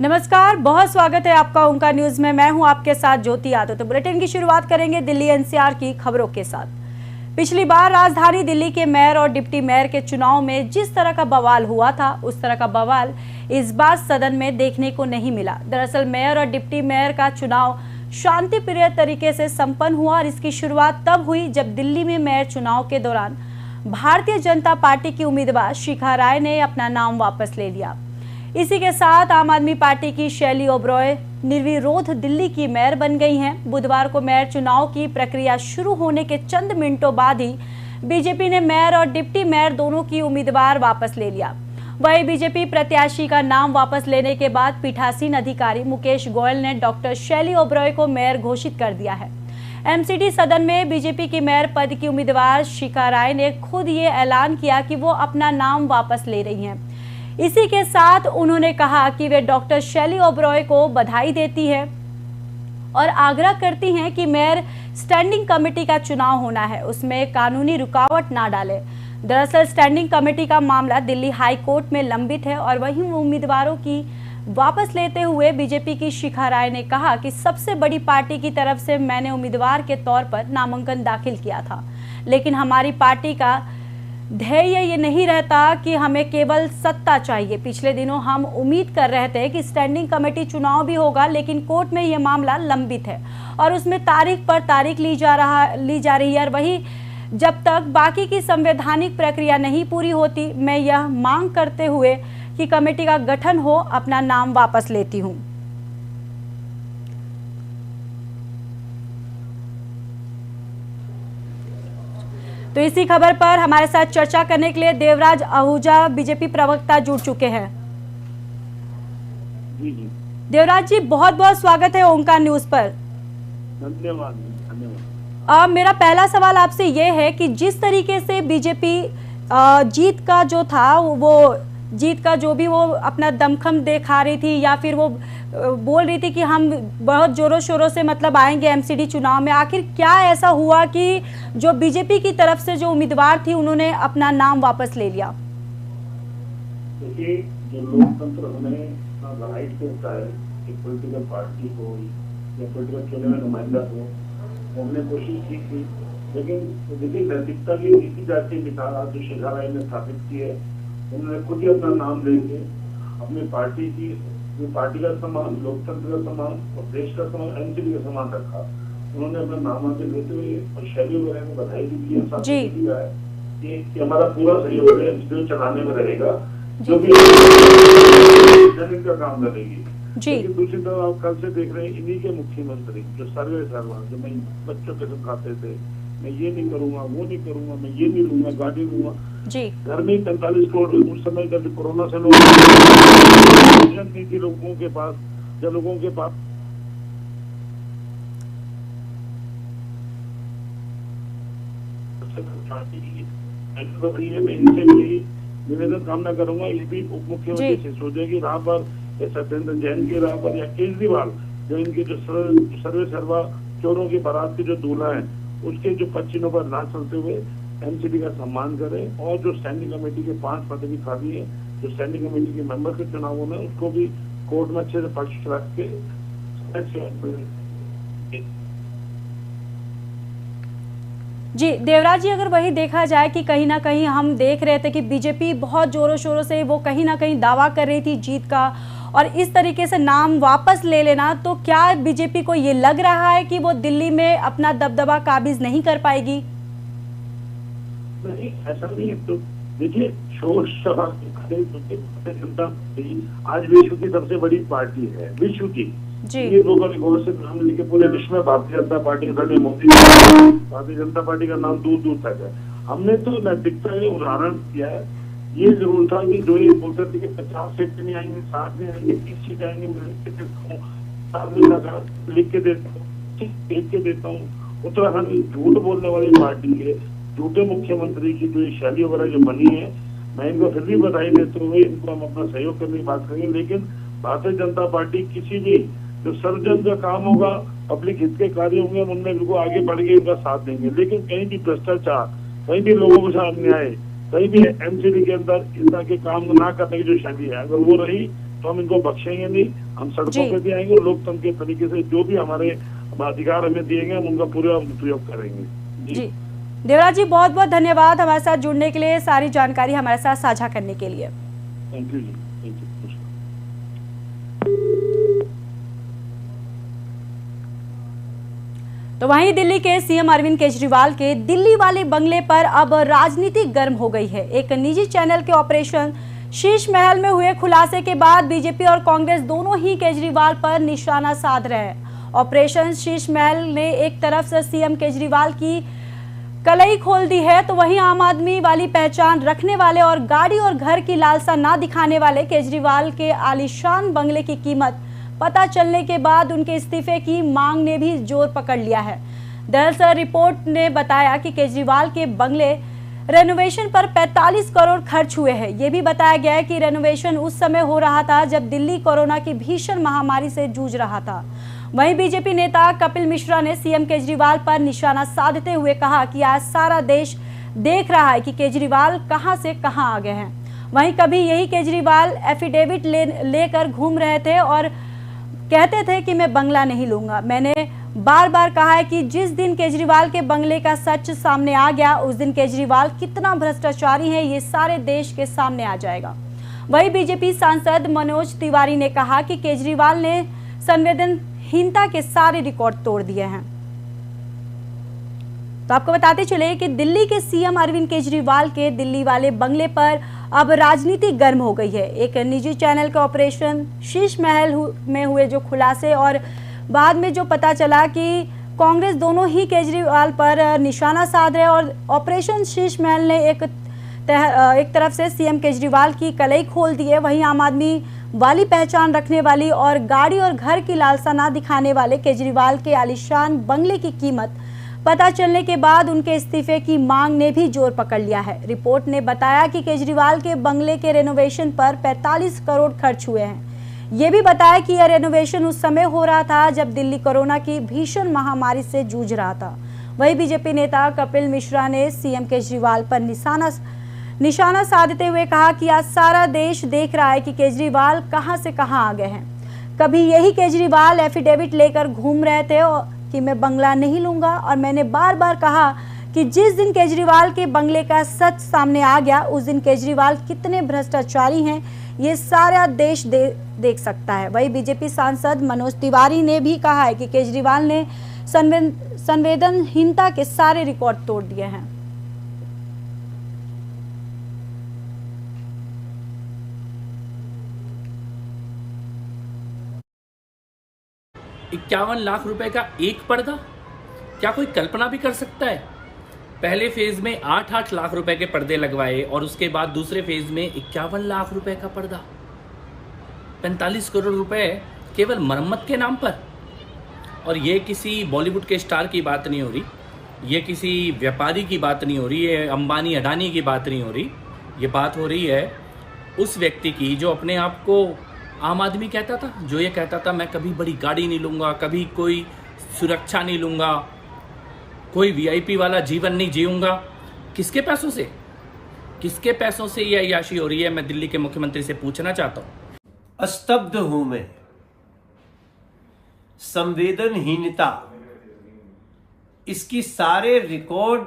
नमस्कार, बहुत स्वागत है आपका ओंकार न्यूज में। मैं हूं आपके साथ ज्योति यादव। तो बुलेटिन की शुरुआत करेंगे दिल्ली एनसीआर की खबरों के साथ। पिछली बार राजधानी दिल्ली के मेयर और डिप्टी मेयर के चुनाव में जिस तरह का बवाल हुआ था, उस तरह का बवाल इस बार सदन में देखने को नहीं मिला। दरअसल मेयर और डिप्टी मेयर का चुनाव शांतिप्रिय तरीके से संपन्न हुआ और इसकी शुरुआत तब हुई जब दिल्ली में मेयर चुनाव के दौरान भारतीय जनता पार्टी की उम्मीदवार शिखा राय ने अपना नाम वापस ले लिया। इसी के साथ आम आदमी पार्टी की शैली ओबरॉय निर्विरोध दिल्ली की मेयर बन गई हैं। बुधवार को मेयर चुनाव की प्रक्रिया शुरू होने के चंद मिनटों बाद ही बीजेपी ने मेयर और डिप्टी मेयर दोनों की उम्मीदवार वापस ले लिया। वहीं बीजेपी प्रत्याशी का नाम वापस लेने के बाद पीठासीन अधिकारी मुकेश गोयल ने डॉक्टर शैली ओबरॉय को मेयर घोषित कर दिया है। एमसीडी सदन में बीजेपी की मेयर पद की उम्मीदवार शिखा राय ने खुद ये ऐलान किया कि वो अपना नाम वापस ले रही हैं। इसी के साथ उन्होंने कहा कि वे डॉक्टर शैली ओबरॉय को बधाई देती है और आग्रह करती हैं कि मेयर स्टैंडिंग कमेटी का चुनाव होना है, उसमें कानूनी रुकावट ना डाले। दरअसल स्टैंडिंग कमेटी का मामला दिल्ली हाई कोर्ट में लंबित है और वहीं उम्मीदवारों की वापस लेते हुए बीजेपी की शिखा राय ने कहा कि सबसे बड़ी पार्टी की तरफ से मैंने उम्मीदवार के तौर पर नामांकन दाखिल किया था, लेकिन हमारी पार्टी का ध्येय ये नहीं रहता कि हमें केवल सत्ता चाहिए। पिछले दिनों हम उम्मीद कर रहे थे कि स्टैंडिंग कमेटी चुनाव भी होगा, लेकिन कोर्ट में ये मामला लंबित है और उसमें तारीख पर तारीख ली जा रही है। और वही जब तक बाकी की संवैधानिक प्रक्रिया नहीं पूरी होती, मैं यह मांग करते हुए कि कमेटी का गठन हो, अपना नाम वापस लेती हूँ। तो इसी खबर पर हमारे साथ चर्चा करने के लिए देवराज आहूजा बीजेपी प्रवक्ता जुड़ चुके हैं। जी। देवराज जी, बहुत बहुत स्वागत है ओंकार न्यूज पर। धन्यवाद। मेरा पहला सवाल आपसे ये है कि जिस तरीके से बीजेपी जीत का जो था जो भी वो अपना दमखम दिखा रही थी या फिर वो बोल रही थी कि हम बहुत जोरों शोरों से मतलब आएंगे एमसीडी चुनाव में, आखिर क्या ऐसा हुआ कि जो बीजेपी की तरफ से जो उम्मीदवार थी उन्होंने अपना नाम वापस ले लिया? देखिए, जो लोकतंत्र हमें राइट देता है कि पॉलिटिकल पार्टी को या पॉलिटिकल चुने हुए नुमाइंदा को, हमने कोशिश की थी, लेकिन देखिए नैतिकता की नीति जाती विचार जो शिखा राय ने स्थापित की है, उन्होंने खुद ही अपना नाम लेके अपनी पार्टी का सम्मान, लोकतंत्र का सम्मान और देश का सम्मान, एमसीडी का सम्मान रखा। उन्होंने अपना नाम आगे लेते हुए और शैली वगैरह को बधाई दी है, साथ है कि हमारा पूरा सहयोग है, जो चलाने में रहेगा, जो भी जमीन का काम करेगी। लेकिन दूसरी तरफ आप कल से देख रहे हैं इन्हीं के मुख्यमंत्री जो सर्वे जो मैं बच्चों के सिखाते थे, मैं ये नहीं करूंगा, वो नहीं करूंगा, मैं ये नहीं लूंगा, गाड़ी लूंगा जी। घर में 45 करोड़ उस समय जब कोरोना से लोग नहीं थी लोगों के पास, जब लोगों के पास मैं इनसे भी निवेदन कामना करूंगा, ये भी उप मुख्यमंत्री से सोचे कि राह पर सत्येंद्र जैन की राह पर या केजरीवाल जो इनके जो सर्वे सर्वा चोरों की बारात के जो दूल्हा है, उसके जो पच्चीनों पर ना चलते हुए एमसीडी का सम्मान करें और जो स्टैंडिंग कमेटी के 5 पद भी खाली है, जो स्टैंडिंग कमेटी के मेंबर के चुनावों में, उसको भी कोर्ट में अच्छे से पक्ष रख के जी। देवराज जी, अगर वही देखा जाए कि कहीं ना कहीं हम देख रहे थे कि बीजेपी बहुत जोरों शोरों से वो कहीं ना कहीं दावा कर रही थी जीत का, और इस तरीके से नाम वापस ले लेना, तो क्या बीजेपी को ये लग रहा है कि वो दिल्ली में अपना दबदबा काबिज नहीं कर पाएगी? नहीं, ऐसा नहीं है। तो देखिए, शोर शराब जनता आज विश्व की सबसे बड़ी पार्टी है, विश्व की ये लोगों ने गौर से नाम लेके पूरे विश्व में भारतीय जनता पार्टी का मोदी, भारतीय जनता पार्टी का नाम दूर दूर तक है। हमने तो नैतिकता का उदाहरण दिया है। ये जरूर था कि जो ये बोलते थे कि 50 सीट नहीं आएंगे, 60 नहीं आएंगे, 30 सीट आएंगे, लिख के देता हूँ। उत्तराखंड झूठ बोलने वाली पार्टी के झूठे मुख्यमंत्री की जो शैली वगैरह जो बनी है, मैं इनको फिर भी बधाई देते हुए इनको हम अपना सहयोग करने की बात करेंगे। लेकिन भारतीय जनता पार्टी किसी भी जो सर्वजन का काम होगा, पब्लिक हित के कार्य होंगे, उनमें बिल्कुल आगे बढ़ के इनका साथ देंगे। लेकिन कहीं भी भ्रष्टाचार, कहीं भी लोगों के साथ अन्याय, कहीं भी एमसीडी के अंदर इस तरह के काम ना करने की जो शैली है, अगर वो रही तो हम इनको बख्शेंगे नहीं। हम सड़कों पे भी आएंगे और लोकतंत्र के तरीके से जो भी हमारे अधिकार हमें दिए गए हम उनका पूरा उपयोग करेंगे। जी देवराज जी, बहुत बहुत धन्यवाद हमारे साथ जुड़ने के लिए, सारी जानकारी हमारे साथ साझा करने के लिए। थैंक यू जी, थैंक यू। तो वहीं दिल्ली के सीएम अरविंद केजरीवाल के दिल्ली वाले बंगले पर अब राजनीति गर्म हो गई है। एक निजी चैनल के ऑपरेशन शीश महल में हुए खुलासे के बाद बीजेपी और कांग्रेस दोनों ही केजरीवाल पर निशाना साध रहे हैं। ऑपरेशन शीश महल ने एक तरफ से सीएम केजरीवाल की कलई खोल दी है, तो वहीं आम आदमी वाली पहचान रखने वाले और गाड़ी और घर की लालसा ना दिखाने वाले केजरीवाल के आलीशान बंगले की कीमत पता चलने के बाद उनके इस्तीफे की मांग ने भी जोर पकड़ लिया है। दरअसल रिपोर्ट ने बताया कि केजरीवाल के बंगले रेनोवेशन पर 45 करोड़ खर्च हुए हैं। ये भी बताया गया है कि रेनोवेशन उस समय हो रहा था जब दिल्ली कोरोना की भीषण महामारी से जूझ रहा था। वहीं बीजेपी नेता कपिल मिश्रा ने सीएम केजरीवाल पर निशाना साधते हुए कहा कि आज सारा देश देख रहा है कि केजरीवाल कहां से कहां आ गए हैं। वहीं कभी यही केजरीवाल एफिडेविट लेकर घूम रहे थे और कहते थे कि मैं बंगला नहीं लूंगा। मैंने बार बार कहा है कि जिस दिन केजरीवाल के बंगले का सच सामने आ गया उस दिन केजरीवाल कितना भ्रष्टाचारी है ये सारे देश के सामने आ जाएगा। वहीं बीजेपी सांसद मनोज तिवारी ने कहा कि केजरीवाल ने संवेदनहीनता के सारे रिकॉर्ड तोड़ दिए हैं। तो आपको बताते चले कि दिल्ली के सीएम अरविंद केजरीवाल के दिल्ली वाले बंगले पर अब राजनीति गर्म हो गई है। एक निजी चैनल के ऑपरेशन शीश महल में हुए जो खुलासे और बाद में जो पता चला कि कांग्रेस दोनों ही केजरीवाल पर निशाना साध रहे और ऑपरेशन शीश महल ने एक तरफ से सीएम केजरीवाल की कलई खोल दी है, वहीं आम आदमी वाली पहचान रखने वाली और गाड़ी और घर की लालसा ना दिखाने वाले केजरीवाल के आलीशान बंगले की कीमत पता चलने के बाद उनके इस्तीफे की मांग ने भी जोर पकड़ लिया है। रिपोर्ट ने बताया कि केजरीवाल के बंगले के रेनोवेशन पर 45 करोड़ खर्च हुए हैं। ये भी बताया कि यह रेनोवेशन उस समय हो रहा था जब दिल्ली कोरोना की भीषण महामारी से जूझ रहा था। वहीं बीजेपी नेता कपिल मिश्रा ने सीएम केजरीवाल पर निशाना साधते हुए कहा कि आज सारा देश देख रहा है कि केजरीवाल कहां से कहां आ गए हैं। कभी यही केजरीवाल एफिडेविट लेकर घूम रहे थे कि मैं बंगला नहीं लूंगा और मैंने बार बार कहा कि जिस दिन केजरीवाल के बंगले का सच सामने आ गया उस दिन केजरीवाल कितने भ्रष्टाचारी हैं ये सारा देश देख सकता है। वही बीजेपी सांसद मनोज तिवारी ने भी कहा है कि केजरीवाल ने संवेदनहीनता के सारे रिकॉर्ड तोड़ दिए हैं। ₹51 लाख का एक पर्दा, क्या कोई कल्पना भी कर सकता है? पहले फेज में 8-8 लाख रुपए के पर्दे लगवाए और उसके बाद दूसरे फेज में 51 लाख रुपए का पर्दा, 45 करोड़ रुपए केवल मरम्मत के नाम पर। और ये किसी बॉलीवुड के स्टार की बात नहीं हो रही, ये किसी व्यापारी की बात नहीं हो रही, ये अंबानी अडानी की बात नहीं हो रही, ये बात हो रही है उस व्यक्ति की जो अपने आप को आम आदमी कहता था, जो ये कहता था मैं कभी बड़ी गाड़ी नहीं लूँगा, कभी कोई सुरक्षा नहीं लूँगा, कोई वीआईपी वाला जीवन नहीं जीऊँगा। किसके पैसों से, किसके पैसों से ये अय्याशी हो रही है? मैं दिल्ली के मुख्यमंत्री से पूछना चाहता हूँ। स्तब्ध हूं मैं। संवेदनहीनता, इसकी सारे रिकॉर्ड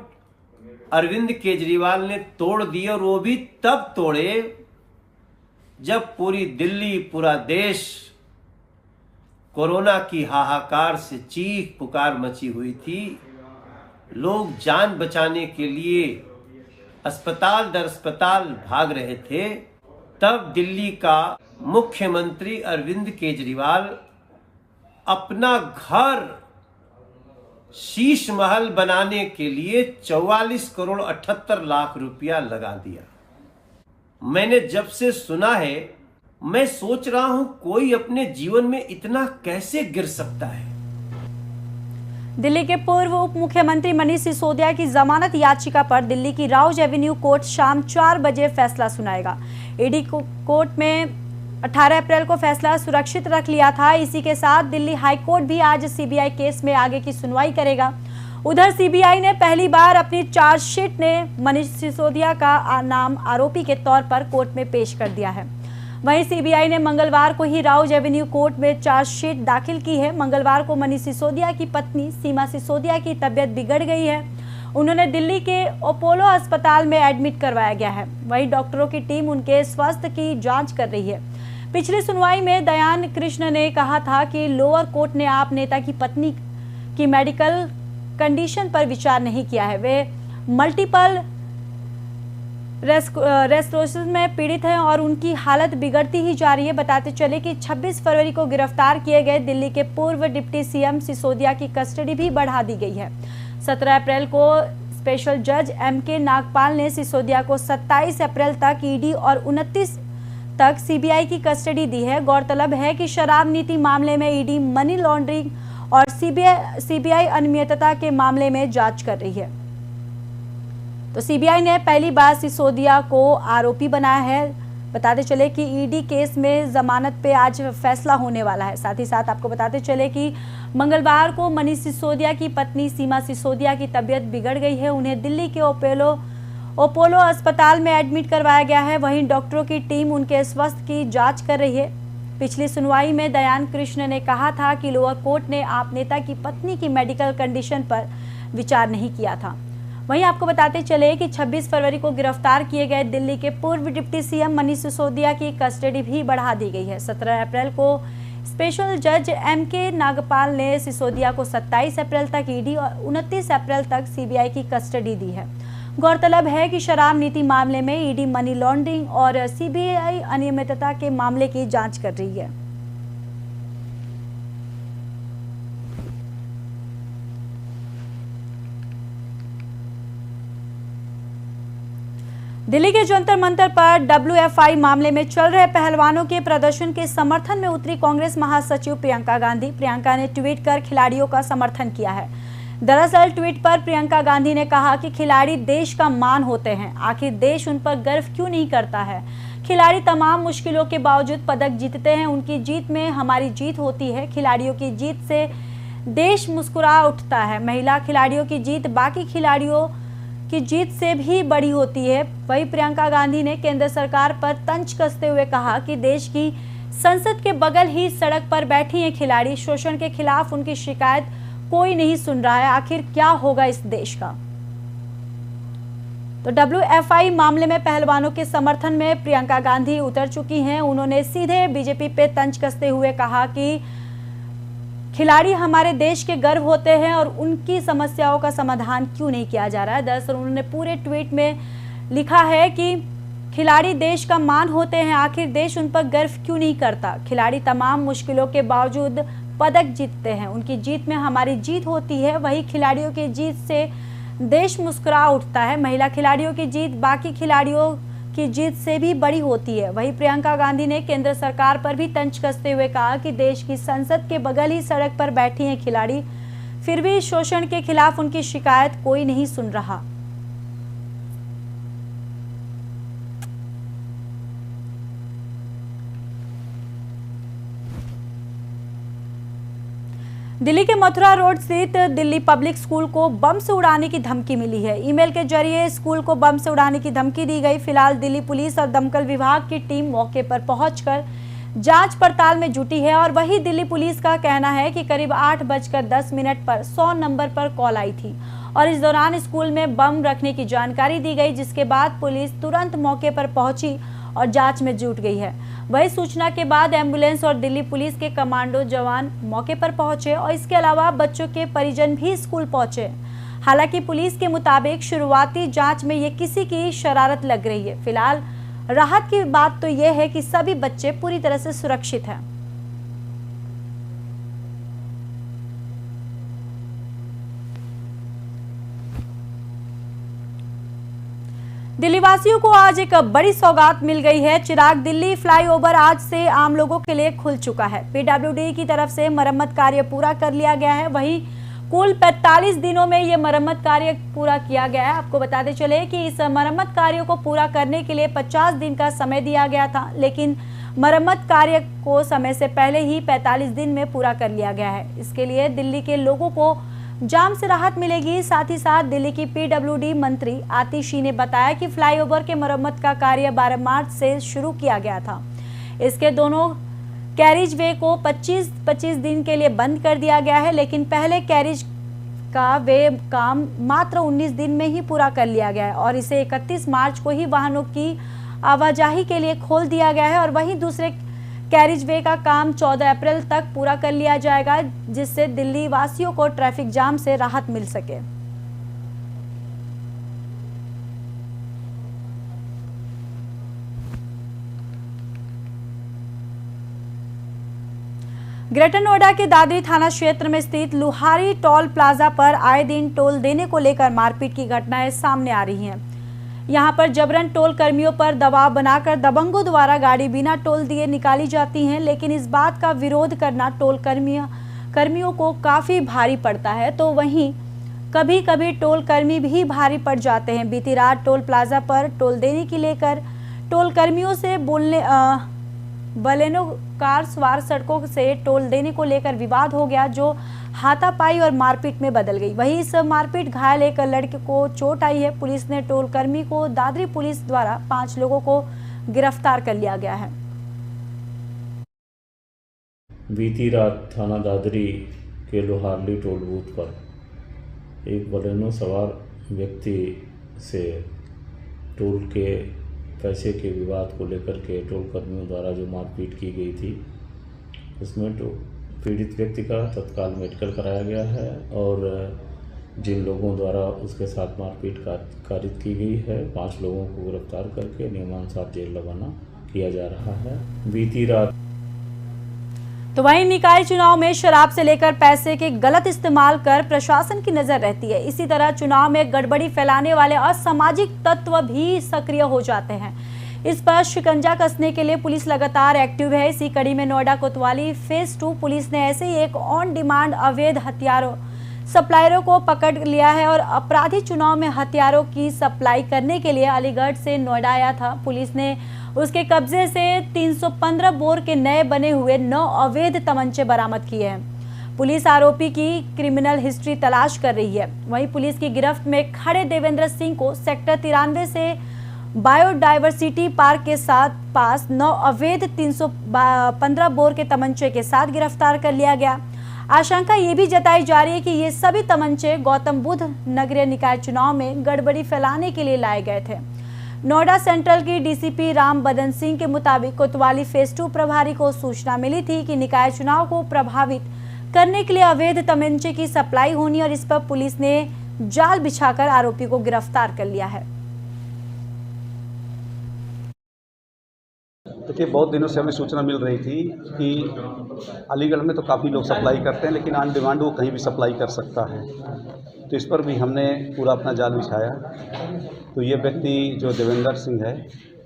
अरविंद केजरीवाल ने तोड़ दिए और वो भी तब तोड़े जब पूरी दिल्ली, पूरा देश कोरोना की हाहाकार से चीख पुकार मची हुई थी। लोग जान बचाने के लिए अस्पताल दर अस्पताल भाग रहे थे। तब दिल्ली का मुख्यमंत्री अरविंद केजरीवाल अपना घर शीश महल बनाने के लिए 44 करोड़ 78 लाख रुपया लगा दिया। मैंने जब से सुना है मैं सोच रहा हूं कोई अपने जीवन में इतना कैसे गिर सकता है। दिल्ली के पूर्व उप मुख्यमंत्री मनीष सिसोदिया की जमानत याचिका पर दिल्ली की राउज एवेन्यू कोर्ट शाम 4 बजे फैसला सुनाएगा। ईडी कोर्ट में 18 अप्रैल को फैसला सुरक्षित रख लिया था। इसी के साथ दिल्ली हाई कोर्ट भी आज सीबीआई केस में आगे की सुनवाई करेगा। उधर सीबीआई ने पहली बार अपनी चार्जशीट ने मनीष सिसोदिया का नाम आरोपी के तौर पर कोर्ट में पेश कर दिया है। वहीं सीबीआई ने मंगलवार को ही राउज एवेन्यू कोर्ट में चार्जशीट दाखिल की है। मंगलवार को मनीष सिसोदिया की पत्नी सीमा सिसोदिया की तबीयत बिगड़ गई है। उन्होंने दिल्ली के अपोलो अस्पताल में एडमिट करवाया गया है। वहीं डॉक्टरों की टीम उनके स्वास्थ्य की जांच कर रही है। पिछली सुनवाई में दयान कृष्ण ने कहा था कि लोअर कोर्ट ने आप नेता की पत्नी की मेडिकल कंडीशन पर विचार नहीं किया है। वे मल्टीपल स्क्लेरोसिस में पीड़ित हैं और उनकी हालत बिगड़ती ही जा रही है। बताते चले कि 26 फरवरी को गिरफ्तार किए गए दिल्ली के पूर्व डिप्टी सीएम सिसोदिया की कस्टडी भी बढ़ा दी गई है। 17 अप्रैल को स्पेशल जज एमके नागपाल ने सिसोदिया को 27 अप्रैल तक ईडी और 29 तक सीबीआई की कस्टडी दी है। गौरतलब है कि शराब नीति मामले में ईडी मनी लॉन्ड्रिंग और सीबीआई अनियमितता के मामले में जांच कर रही है। तो सीबीआई ने पहली बार सिसोदिया को आरोपी बनाया है। बताते चले कि ईडी केस में जमानत पे आज फैसला होने वाला है। साथ ही साथ आपको बताते चले कि मंगलवार को मनीष सिसोदिया की पत्नी सीमा सिसोदिया की तबीयत बिगड़ गई है। उन्हें दिल्ली के अपोलो अस्पताल में एडमिट करवाया गया है। वहीं डॉक्टरों की टीम उनके स्वास्थ्य की जांच कर रही है। पिछली सुनवाई में दयान कृष्ण ने कहा था कि लोअर कोर्ट ने आप नेता की पत्नी की मेडिकल कंडीशन पर विचार नहीं किया था। वहीं आपको बताते चले कि 26 फरवरी को गिरफ्तार किए गए दिल्ली के पूर्व डिप्टी सीएम मनीष सिसोदिया की कस्टडी भी बढ़ा दी गई है। 17 अप्रैल को स्पेशल जज एमके नागपाल ने सिसोदिया को 27 अप्रैल तक ईडी और 29 अप्रैल तक सीबीआई की कस्टडी दी है। गौरतलब है कि शराब नीति मामले में ईडी मनी लॉन्ड्रिंग और सीबीआई अनियमितता के मामले की जांच कर रही है। दिल्ली के जंतर मंतर पर WFI मामले में चल रहे पहलवानों के प्रदर्शन के समर्थन में उतरी कांग्रेस महासचिव प्रियंका गांधी। प्रियंका ने ट्वीट कर खिलाड़ियों का समर्थन किया है। दरअसल ट्वीट पर प्रियंका गांधी ने कहा कि खिलाड़ी देश का मान होते हैं, आखिर देश उन पर गर्व क्यों नहीं करता है। खिलाड़ी तमाम मुश्किलों के बावजूद पदक जीतते हैं, उनकी जीत में हमारी जीत होती है। खिलाड़ियों की जीत से देश मुस्कुरा उठता है। महिला खिलाड़ियों की जीत बाकी खिलाड़ियों की जीत से भी बड़ी होती है। वहीं प्रियंका गांधी ने केंद्र सरकार पर तंज कसते हुए कहा कि देश की संसद के बगल ही सड़क पर बैठी हैं खिलाड़ी। शोषण के खिलाफ उनकी शिकायत कोई नहीं सुन रहा है, आखिर क्या होगा इस देश का। तो WFI मामले में पहलवानों के समर्थन में प्रियंका गांधी उतर चुकी हैं। उन्होंने सीधे बीजेपी पे तंज कसते हुए कहा कि खिलाड़ी हमारे देश के गर्व होते हैं और उनकी समस्याओं का समाधान क्यों नहीं किया जा रहा है। दरअसल उन्होंने पूरे ट्वीट में लिखा है कि खिलाड़ी देश का मान होते हैं, आखिर देश उन पर गर्व क्यों नहीं करता। खिलाड़ी तमाम मुश्किलों के बावजूद पदक जीतते हैं, उनकी जीत में हमारी जीत होती है। वही खिलाड़ियों की जीत से देश मुस्कुरा उठता है। महिला खिलाड़ियों की जीत बाकी खिलाड़ियों की जीत से भी बड़ी होती है। वहीं प्रियंका गांधी ने केंद्र सरकार पर भी तंज कसते हुए कहा कि देश की संसद के बगल ही सड़क पर बैठी हैं खिलाड़ी, फिर भी शोषण के खिलाफ उनकी शिकायत कोई नहीं सुन रहा। दिल्ली के मथुरा रोड स्थित दिल्ली पब्लिक स्कूल को बम से उड़ाने की धमकी मिली है। ईमेल के जरिए स्कूल को बम से उड़ाने की धमकी दी गई। फिलहाल दिल्ली पुलिस और दमकल विभाग की टीम मौके पर पहुंचकर जांच पड़ताल में जुटी है। और वही दिल्ली पुलिस का कहना है कि करीब 8:10 पर 100 नंबर पर कॉल आई थी और इस दौरान स्कूल में बम रखने की जानकारी दी गई, जिसके बाद पुलिस तुरंत मौके पर पहुंची और जांच में जुट गई है। वही सूचना के बाद एम्बुलेंस और दिल्ली पुलिस के कमांडो जवान मौके पर पहुंचे और इसके अलावा बच्चों के परिजन भी स्कूल पहुंचे। हालांकि पुलिस के मुताबिक शुरुआती जांच में ये किसी की शरारत लग रही है। फिलहाल राहत की बात तो यह है कि सभी बच्चे पूरी तरह से सुरक्षित हैं। दिल्ली वासियों को आज एक बड़ी सौगात मिल गई है। चिराग दिल्ली फ्लाईओवर आज से आम लोगों के लिए खुल चुका है। पीडब्ल्यूडी की तरफ से मरम्मत कार्य पूरा कर लिया गया है। वहीं कुल 45 दिनों में ये मरम्मत कार्य पूरा किया गया है। आपको बताते चले कि इस मरम्मत कार्य को पूरा करने के लिए 50 दिन का समय दिया गया था, लेकिन मरम्मत कार्य को समय से पहले ही 45 दिन में पूरा कर लिया गया है। इसके लिए दिल्ली के लोगों को जाम से राहत मिलेगी। साथ ही साथ दिल्ली की पीडब्ल्यूडी मंत्री आतिशी ने बताया कि फ्लाईओवर के मरम्मत का कार्य 12 मार्च से शुरू किया गया था। इसके दोनों कैरिज वे को 25 दिन के लिए बंद कर दिया गया है, लेकिन पहले कैरिज का वे काम मात्र 19 दिन में ही पूरा कर लिया गया है और इसे 31 मार्च को ही वाहनों की आवाजाही के लिए खोल दिया गया है और वहीं दूसरे कैरिज वे का काम 14 अप्रैल तक पूरा कर लिया जाएगा, जिससे दिल्ली वासियों को ट्रैफिक जाम से राहत मिल सके। ग्रेटर नोएडा के दादरी थाना क्षेत्र में स्थित लुहारी टोल प्लाजा पर आए दिन टोल देने को लेकर मारपीट की घटनाएं सामने आ रही हैं। यहां पर जबरन टोल कर्मियों पर दबाव बनाकर दबंगों द्वारा गाड़ी बिना टोल दिए निकाली जाती हैं, लेकिन इस बात का विरोध करना टोल कर्मियों को काफी भारी पड़ता है, तो वहीं कभी कभी टोल कर्मी भी भारी पड़ जाते हैं। बीती रात टोल प्लाजा पर टोल देने की लेकर टोल कर्मियों से बलेनो कार सवार सड़कों से टोल देने को लेकर विवाद हो गया, जो हाथापाई और मारपीट में बदल गई। वहीं इस मारपीट घायल एक लड़के को चोट आई है। पुलिस ने टोल कर्मी को दादरी पुलिस द्वारा 5 लोगों को गिरफ्तार कर लिया गया है। बीती रात थाना दादरी के लोहारली टोल बूथ पर एक बलेनो सवार व्यक्ति से टोल के पैसे के विवाद को लेकर के टोल कर्मियों द्वारा जो मारपीट की गई थी, उसमें पीड़ित व्यक्ति का तत्काल मेडिकल कराया गया है और जिन लोगों द्वारा उसके साथ मारपीट कारित की गई है, 5 लोगों को गिरफ्तार करके नियमानुसार जेल रवाना किया जा रहा है। बीती रात तो वहीं निकाय चुनाव में शराब से लेकर पैसे के गलत इस्तेमाल कर प्रशासन की नजर रहती है। इसी तरह चुनाव में गड़बड़ी फैलाने वाले असामाजिक तत्व भी सक्रिय हो जाते हैं। इस पर शिकंजा कसने के लिए पुलिस लगातार एक्टिव है। इसी कड़ी में नोएडा कोतवाली फेज 2 पुलिस ने ऐसे ही एक ऑन डिमांड अवैध हथियारों सप्लायरों को पकड़ लिया है और अपराधी चुनाव में हथियारों की सप्लाई करने के लिए अलीगढ़ से नोएडा आया था। पुलिस ने उसके कब्जे से 315 बोर के नए बने हुए 9 अवैध तमंचे बरामद किए हैं। पुलिस आरोपी की क्रिमिनल हिस्ट्री तलाश कर रही है। वहीं पुलिस की गिरफ्त में खड़े देवेंद्र सिंह को सेक्टर 93 से बायोडाइवर्सिटी पार्क के साथ पास 9 अवैध 315 बोर के तमंचे के साथ गिरफ्तार कर लिया गया। आशंका ये भी जताई जा रही है कि ये सभी तमंचे गौतम बुद्ध नगरीय निकाय चुनाव में गड़बड़ी फैलाने के लिए लाए गए थे। नोएडा सेंट्रल की डीसीपी राम बदन सिंह के मुताबिक कोतवाली फेज 2 प्रभारी को सूचना मिली थी कि निकाय चुनाव को प्रभावित करने के लिए अवैध तमंचे की सप्लाई होनी और इस पर पुलिस ने जाल बिछाकर आरोपी को गिरफ्तार कर लिया है। देखिए, बहुत दिनों से हमें सूचना मिल रही थी कि अलीगढ़ में तो काफ़ी लोग सप्लाई करते हैं, लेकिन ऑन डिमांड वो कहीं भी सप्लाई कर सकता है। तो इस पर भी हमने पूरा अपना जाल बिछाया। तो ये व्यक्ति जो देवेंद्र सिंह है,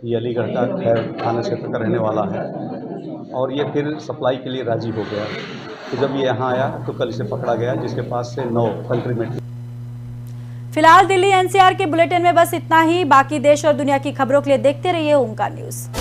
ये अलीगढ़ का खैर थाना क्षेत्र का रहने वाला है और ये फिर सप्लाई के लिए राजी हो गया। तो जब ये यहाँ आया तो कल इसे पकड़ा गया, जिसके पास से 9 कंट्रीमेंट। फिलहाल दिल्ली एनसीआर के बुलेटिन में बस इतना ही। बाकी देश और दुनिया की खबरों के लिए देखते रहिए ओंकार न्यूज़।